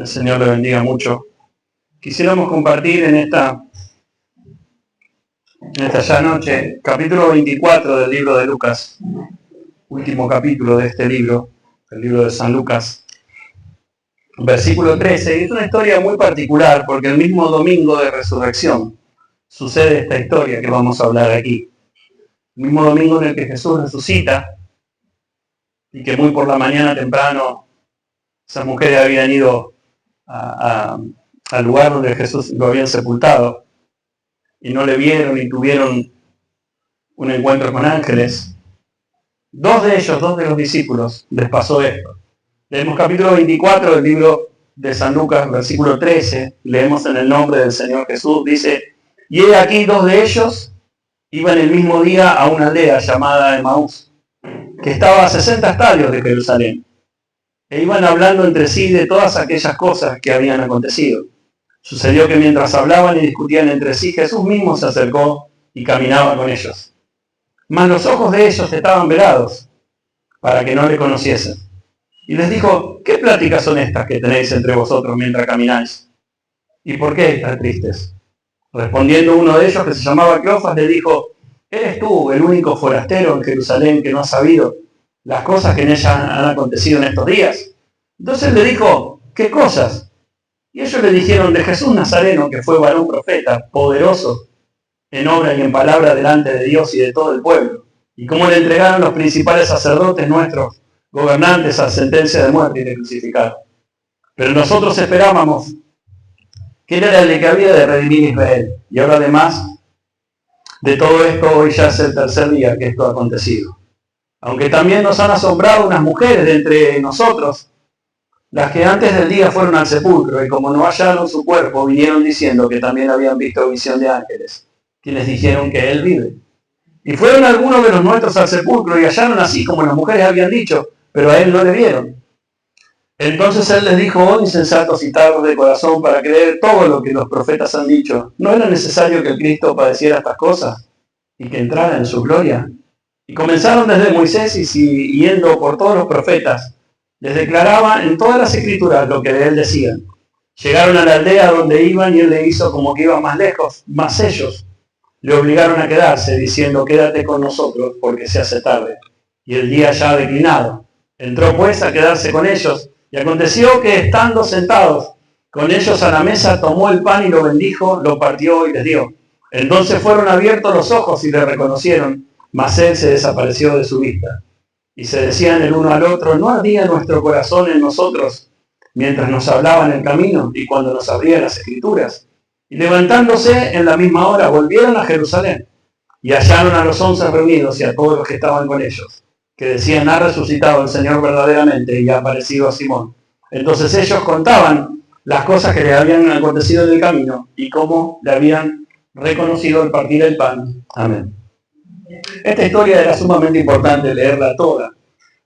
El Señor le bendiga mucho. Quisiéramos compartir en esta ya noche, capítulo 24 del libro de Lucas, último capítulo de este libro, el libro de San Lucas, versículo 13. Y es una historia muy particular porque el mismo domingo de resurrección sucede esta historia que vamos a hablar aquí. El mismo domingo en el que Jesús resucita y que muy por la mañana temprano esas mujeres habían ido al lugar donde Jesús lo habían sepultado y no le vieron y tuvieron un encuentro con ángeles. Dos de los discípulos, les pasó esto. Leemos capítulo 24 del libro de San Lucas, versículo 13, leemos en el nombre del Señor Jesús, dice: y he aquí dos de ellos iban el mismo día a una aldea llamada Emaús, que estaba a 60 estadios de Jerusalén. E iban hablando entre sí de todas aquellas cosas que habían acontecido. Sucedió que mientras hablaban y discutían entre sí, Jesús mismo se acercó y caminaba con ellos. Mas los ojos de ellos estaban velados, para que no le conociesen. Y les dijo: ¿qué pláticas son estas que tenéis entre vosotros mientras camináis? ¿Y por qué estáis tristes? Respondiendo uno de ellos, que se llamaba Cleofas, le dijo: ¿eres tú el único forastero en Jerusalén que no ha sabido las cosas que en ella han acontecido en estos días? Entonces le dijo: ¿qué cosas? Y ellos le dijeron: de Jesús Nazareno, que fue varón profeta, poderoso en obra y en palabra delante de Dios y de todo el pueblo, y cómo le entregaron los principales sacerdotes nuestros, gobernantes, a sentencia de muerte y de crucificado. Pero nosotros esperábamos que él era el que había de redimir a Israel. Y ahora, además de todo esto, hoy ya es el tercer día que esto ha acontecido. Aunque también nos han asombrado unas mujeres de entre nosotros, las que antes del día fueron al sepulcro, y como no hallaron su cuerpo, vinieron diciendo que también habían visto visión de ángeles, quienes dijeron que él vive. Y fueron algunos de los nuestros al sepulcro, y hallaron así como las mujeres habían dicho, pero a él no le vieron. Entonces él les dijo: oh insensatos y tardos de corazón, para creer todo lo que los profetas han dicho. ¿No era necesario que el Cristo padeciera estas cosas y que entrara en su gloria? Y comenzaron desde Moisés y siguiendo por todos los profetas, les declaraba en todas las escrituras lo que de él decían. Llegaron a la aldea donde iban y él le hizo como que iba más lejos, mas ellos le obligaron a quedarse, diciendo: quédate con nosotros porque se hace tarde y el día ya ha declinado. Entró pues a quedarse con ellos, y aconteció que estando sentados con ellos a la mesa, tomó el pan y lo bendijo, lo partió y les dio. Entonces fueron abiertos los ojos y le reconocieron, mas él se desapareció de su vista. Y se decían el uno al otro: ¿no ardía nuestro corazón en nosotros mientras nos hablaba en el camino y cuando nos abría las escrituras? Y levantándose en la misma hora, volvieron a Jerusalén y hallaron a los 11 reunidos y a todos los que estaban con ellos, que decían: ha resucitado el Señor verdaderamente y ha aparecido a Simón. Entonces ellos contaban las cosas que le habían acontecido en el camino y cómo le habían reconocido al partir el pan. Amén. Esta historia era sumamente importante leerla toda,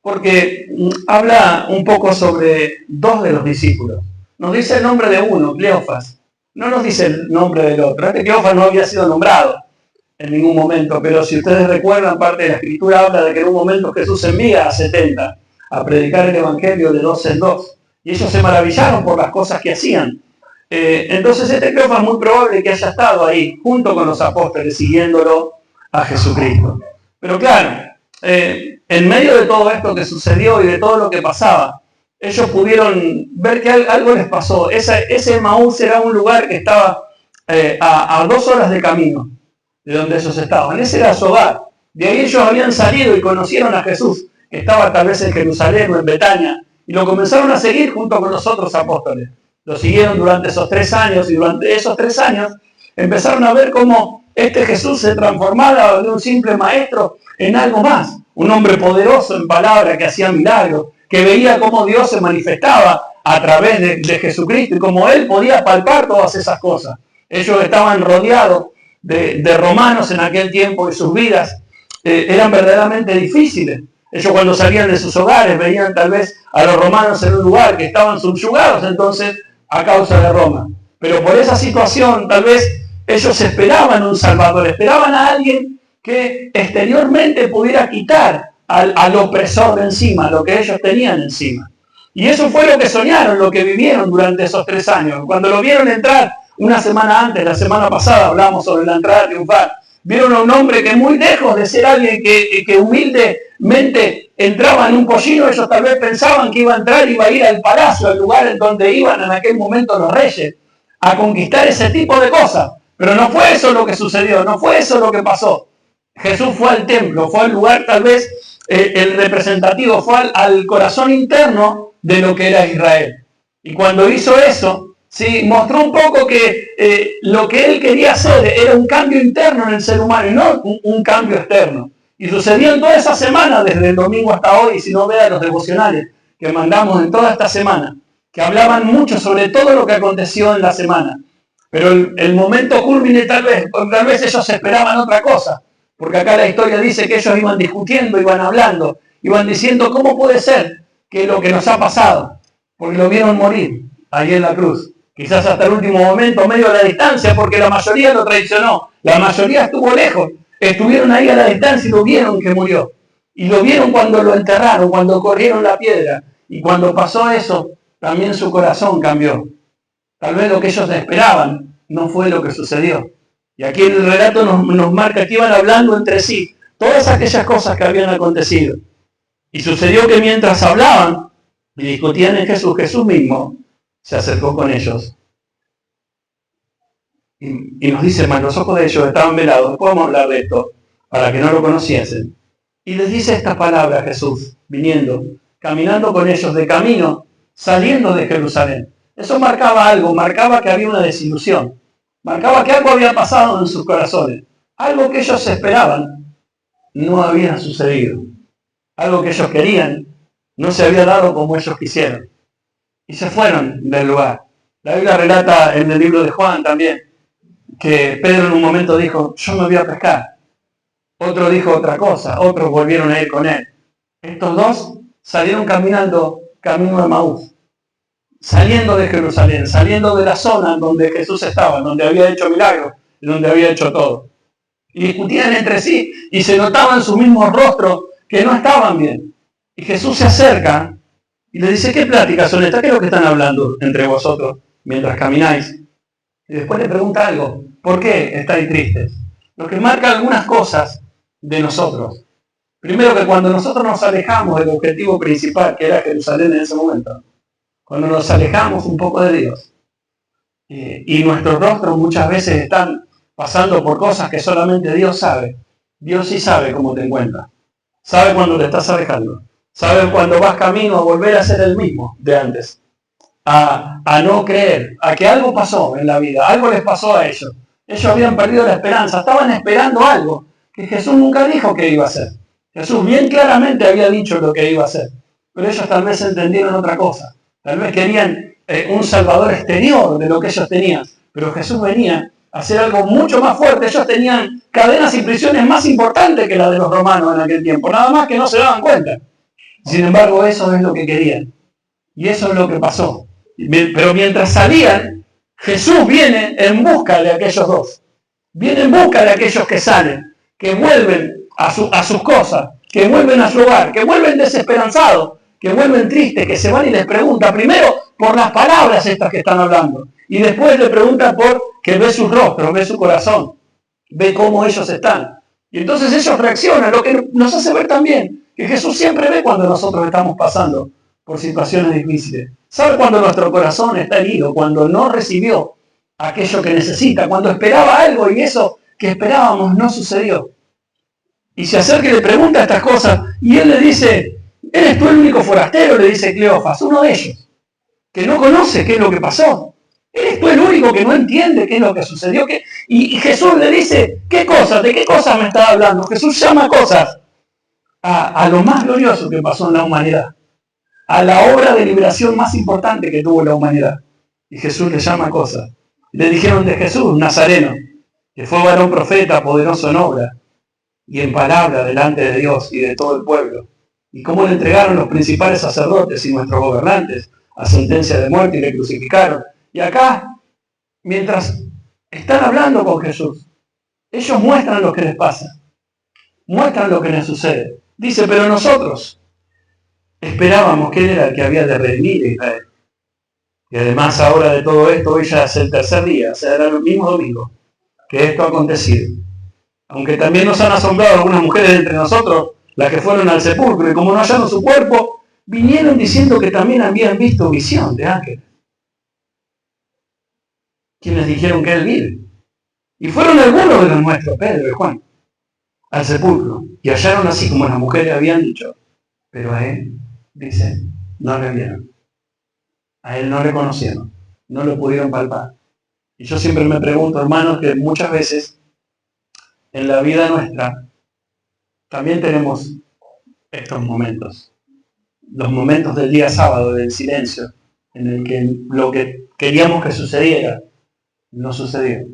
porque habla un poco sobre dos de los discípulos. Nos dice el nombre de uno, Cleofas. No nos dice el nombre del otro. Este Cleofas no había sido nombrado en ningún momento, pero si ustedes recuerdan, parte de la escritura habla de que en un momento Jesús envía a 70 a predicar el evangelio de 2 en 2, y ellos se maravillaron por las cosas que hacían. Entonces este Cleofas es muy probable que haya estado ahí junto con los apóstoles siguiéndolo a Jesucristo. Pero claro, en medio de todo esto que sucedió y de todo lo que pasaba, ellos pudieron ver que algo les pasó. Ese Emaús era un lugar que estaba a 2 horas de camino de donde ellos estaban. Ese era su hogar. De ahí ellos habían salido y conocieron a Jesús, que estaba tal vez en Jerusalén o en Betania, y lo comenzaron a seguir junto con los otros apóstoles. Lo siguieron durante esos 3 años, y durante esos 3 años empezaron a ver cómo este Jesús se transformaba de un simple maestro en algo más, un hombre poderoso en palabra, que hacía milagros, que veía cómo Dios se manifestaba a través de Jesucristo y cómo él podía palpar todas esas cosas. Ellos estaban rodeados de romanos en aquel tiempo, y sus vidas eran verdaderamente difíciles. Ellos, cuando salían de sus hogares, veían tal vez a los romanos en un lugar que estaban subyugados entonces a causa de Roma. Pero por esa situación tal vez ellos esperaban un Salvador, esperaban a alguien que exteriormente pudiera quitar al opresor de encima, lo que ellos tenían encima. Y eso fue lo que soñaron, lo que vivieron durante esos 3 años. Cuando lo vieron entrar una semana antes, la semana pasada hablamos sobre la entrada triunfal, vieron a un hombre que muy lejos de ser alguien que humildemente entraba en un pollino, ellos tal vez pensaban que iba a entrar, iba a ir al palacio, al lugar en donde iban en aquel momento los reyes, a conquistar ese tipo de cosas. Pero no fue eso lo que sucedió, no fue eso lo que pasó. Jesús fue al templo, fue al lugar tal vez el representativo, fue al corazón interno de lo que era Israel. Y cuando hizo eso, sí, mostró un poco que lo que él quería hacer era un cambio interno en el ser humano y no un cambio externo. Y sucedió en toda esa semana, desde el domingo hasta hoy, si no vea los devocionales que mandamos en toda esta semana, que hablaban mucho sobre todo lo que aconteció en la semana. Pero el momento culmine tal vez ellos esperaban otra cosa, porque acá la historia dice que ellos iban discutiendo, iban hablando, iban diciendo cómo puede ser que lo que nos ha pasado, porque lo vieron morir ahí en la cruz. Quizás hasta el último momento, medio a la distancia, porque la mayoría lo traicionó, la mayoría estuvo lejos, estuvieron ahí a la distancia y lo vieron que murió. Y lo vieron cuando lo enterraron, cuando corrieron la piedra. Y cuando pasó eso, también su corazón cambió. Tal vez lo que ellos esperaban no fue lo que sucedió. Y aquí el relato nos marca que iban hablando entre sí todas aquellas cosas que habían acontecido. Y sucedió que mientras hablaban y discutían en Jesús, Jesús mismo se acercó con ellos. Y nos dice, mas los ojos de ellos estaban velados. Podemos hablar de esto para que no lo conociesen. Y les dice estas palabras Jesús, viniendo, caminando con ellos de camino, saliendo de Jerusalén. Eso marcaba algo, marcaba que había una desilusión, marcaba que algo había pasado en sus corazones, algo que ellos esperaban no había sucedido, algo que ellos querían no se había dado como ellos quisieron. Y se fueron del lugar. La Biblia relata en el libro de Juan también, que Pedro en un momento dijo, yo me voy a pescar. Otro dijo otra cosa, otros volvieron a ir con él. Estos dos salieron caminando camino de Maús, saliendo de Jerusalén, saliendo de la zona en donde Jesús estaba, en donde había hecho milagros, en donde había hecho todo. Y discutían entre sí y se notaban sus mismos rostros que no estaban bien. Y Jesús se acerca y le dice, ¿qué pláticas son estas? ¿Qué es lo que están hablando entre vosotros mientras camináis? Y después le pregunta algo, ¿por qué estáis tristes? Lo que marca algunas cosas de nosotros. Primero, que cuando nosotros nos alejamos del objetivo principal, que era Jerusalén en ese momento, cuando nos alejamos un poco de Dios, y nuestros rostros muchas veces están pasando por cosas que solamente Dios sabe. Dios sí sabe cómo te encuentras. Sabe cuando te estás alejando. Sabe cuando vas camino a volver a ser el mismo de antes. A no creer, a que algo pasó en la vida, algo les pasó a ellos. Ellos habían perdido la esperanza, estaban esperando algo que Jesús nunca dijo que iba a hacer. Jesús bien claramente había dicho lo que iba a hacer, pero ellos tal vez entendieron otra cosa. Tal vez querían un salvador exterior de lo que ellos tenían, pero Jesús venía a hacer algo mucho más fuerte. Ellos tenían cadenas y prisiones más importantes que las de los romanos en aquel tiempo, nada más que no se daban cuenta. Sin embargo, eso es lo que querían, y eso es lo que pasó. Pero mientras salían, Jesús viene en busca de aquellos dos. Viene en busca de aquellos que salen, que vuelven a sus cosas, que vuelven a su hogar, que vuelven desesperanzados, que vuelven tristes, que se van y les pregunta primero por las palabras estas que están hablando. Y después le pregunta por que ve sus rostros, ve su corazón, ve cómo ellos están. Y entonces ellos reaccionan, lo que nos hace ver también que Jesús siempre ve cuando nosotros estamos pasando por situaciones difíciles. Sabe cuando nuestro corazón está herido, cuando no recibió aquello que necesita, cuando esperaba algo y eso que esperábamos no sucedió. Y se acerca y le pregunta estas cosas y él le dice, ¿eres tú el único forastero? Le dice Cleofas, uno de ellos, que no conoce qué es lo que pasó. ¿Eres tú el único que no entiende qué es lo que sucedió? Y Jesús le dice, ¿qué cosas? ¿De qué cosas me está hablando? Jesús llama cosas a lo más glorioso que pasó en la humanidad, a la obra de liberación más importante que tuvo la humanidad. Y Jesús le llama cosas. Le dijeron de Jesús, Nazareno, que fue varón profeta, poderoso en obra y en palabra delante de Dios y de todo el pueblo. Y cómo le entregaron los principales sacerdotes y nuestros gobernantes a sentencia de muerte y le crucificaron. Y acá, mientras están hablando con Jesús, ellos muestran lo que les pasa, muestran lo que les sucede. Dice, pero nosotros, esperábamos que Él era el que había de redimir a Israel. Y además ahora de todo esto, hoy ya es el tercer día, o sea, era el mismo domingo que esto ha acontecido. Aunque también nos han asombrado algunas mujeres entre nosotros, las que fueron al sepulcro, y como no hallaron su cuerpo, vinieron diciendo que también habían visto visión de ángeles, quienes dijeron que Él vive. Y fueron algunos de los nuestros, Pedro y Juan, al sepulcro, y hallaron así como las mujeres habían dicho, pero a Él, dice, no le vieron. A Él no le conocieron, no lo pudieron palpar. Y yo siempre me pregunto, hermanos, que muchas veces en la vida nuestra también tenemos estos momentos. Los momentos del día sábado, del silencio, en el que lo que queríamos que sucediera, no sucedió.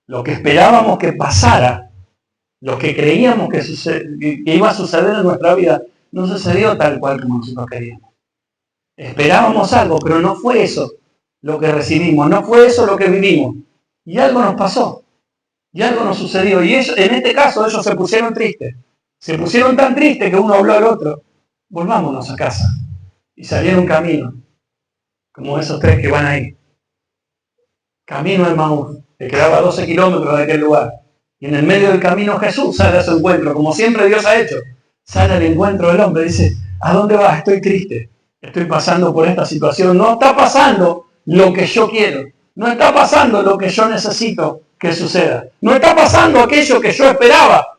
Lo que esperábamos que pasara, lo que creíamos que iba a suceder en nuestra vida, no sucedió tal cual como nosotros queríamos. Esperábamos algo, pero no fue eso lo que recibimos, no fue eso lo que vivimos. Y algo nos pasó, y algo nos sucedió. Y ellos, en este caso ellos se pusieron tristes. Se pusieron tan tristes que uno habló al otro, volvámonos a casa. Y salieron camino, como esos tres que van ahí. Camino de Maús, que quedaba a 12 kilómetros de aquel lugar. Y en el medio del camino Jesús sale a su encuentro, como siempre Dios ha hecho. Sale al encuentro del hombre, dice, ¿a dónde vas? Estoy triste. Estoy pasando por esta situación. No está pasando lo que yo quiero. No está pasando lo que yo necesito que suceda. No está pasando aquello que yo esperaba.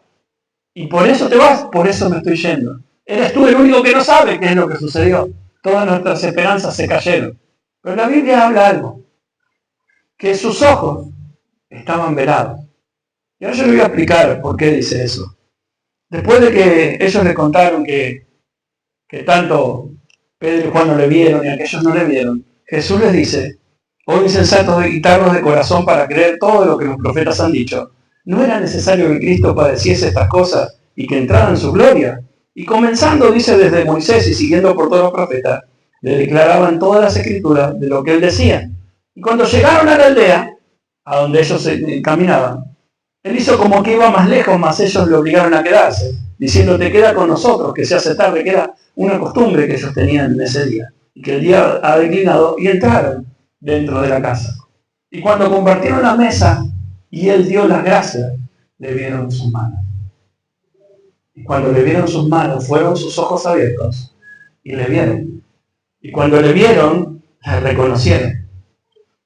Y por eso te vas, por eso me estoy yendo. Eres tú el único que no sabe qué es lo que sucedió. Todas nuestras esperanzas se cayeron. Pero la Biblia habla algo. Que sus ojos estaban velados. Y ahora yo le voy a explicar por qué dice eso. Después de que ellos le contaron que tanto Pedro y Juan no le vieron y aquellos no le vieron, Jesús les dice, oh insensatos y tardos de corazón para creer todo lo que los profetas han dicho. ¿No era necesario que Cristo padeciese estas cosas y que entrara en su gloria? Y comenzando, dice, desde Moisés y siguiendo por todos los profetas, le declaraban todas las escrituras de lo que él decía. Y cuando llegaron a la aldea, a donde ellos se caminaban, él hizo como que iba más lejos, mas ellos le obligaron a quedarse, diciendo, te queda con nosotros, que se hace tarde, que era una costumbre que ellos tenían en ese día, y que el día ha declinado, y entraron dentro de la casa. Y cuando compartieron la mesa, y él dio las gracias, le vieron sus manos. Y cuando le vieron sus manos, fueron sus ojos abiertos, y le vieron. Y cuando le vieron, le reconocieron.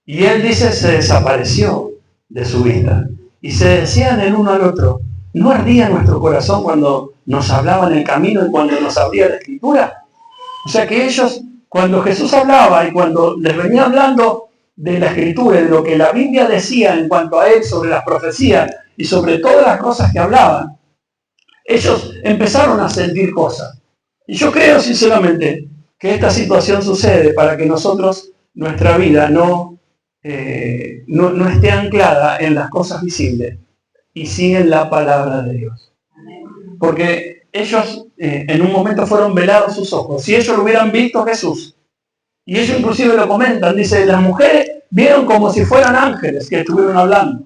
Y él dice, se desapareció de su vista. Y se decían el uno al otro, ¿no ardía nuestro corazón cuando nos hablaba en el camino y cuando nos abría la escritura? O sea que ellos, cuando Jesús hablaba y cuando les venía hablando de la escritura, de lo que la Biblia decía en cuanto a él, sobre las profecías y sobre todas las cosas que hablaban, ellos empezaron a sentir cosas. Y yo creo sinceramente que esta situación sucede para que nosotros, nuestra vida, no esté anclada en las cosas visibles y sí en la palabra de Dios. Porque ellos en un momento fueron velados sus ojos. Si ellos lo hubieran visto Jesús, y ellos inclusive lo comentan, dice, las mujeres vieron como si fueran ángeles que estuvieron hablando.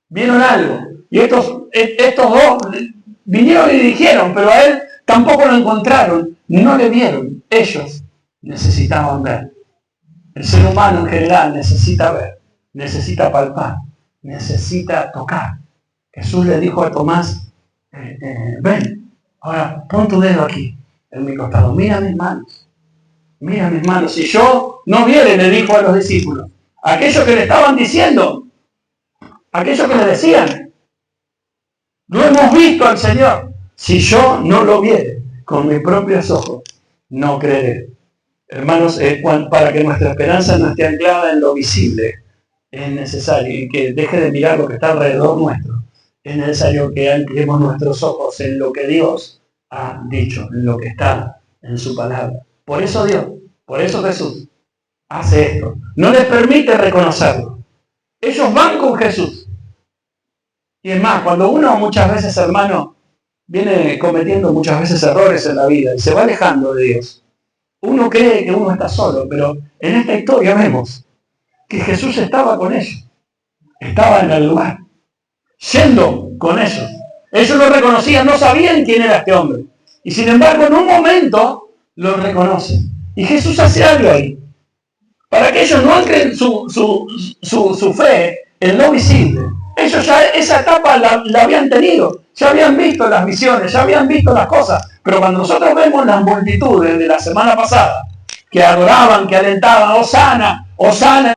Vieron algo. Y estos dos vinieron y dijeron, pero a él tampoco lo encontraron, no le vieron. Ellos necesitaban ver. El ser humano en general necesita ver, necesita palpar, necesita tocar. Jesús le dijo a Tomás, ven, ahora pon tu dedo aquí, en mi costado, mira mis manos. Mira mis manos. Si yo no viere, le dijo a los discípulos, aquellos que le estaban diciendo, aquellos que le decían, no hemos visto al Señor. Si yo no lo viere con mis propios ojos, no creeré. Hermanos, para que nuestra esperanza no esté anclada en lo visible, es necesario, y que deje de mirar lo que está alrededor nuestro, es necesario que anclemos nuestros ojos en lo que Dios ha dicho, en lo que está en su palabra. Por eso Dios, por eso Jesús hace esto. No les permite reconocerlo. Ellos van con Jesús. Y es más, cuando uno muchas veces, hermano, viene cometiendo muchas veces errores en la vida y se va alejando de Dios, uno cree que uno está solo, pero en esta historia vemos que Jesús estaba con ellos. Estaba en el lugar, yendo con ellos. Ellos lo reconocían, no sabían quién era este hombre. Y sin embargo, en un momento, lo reconocen. Y Jesús hace algo ahí. Para que ellos no anclen su fe en lo visible. Ellos ya esa etapa la habían tenido. Ya habían visto las visiones, ya habían visto las cosas. Pero cuando nosotros vemos las multitudes de la semana pasada, que adoraban, que alentaban, Hosana, Hosana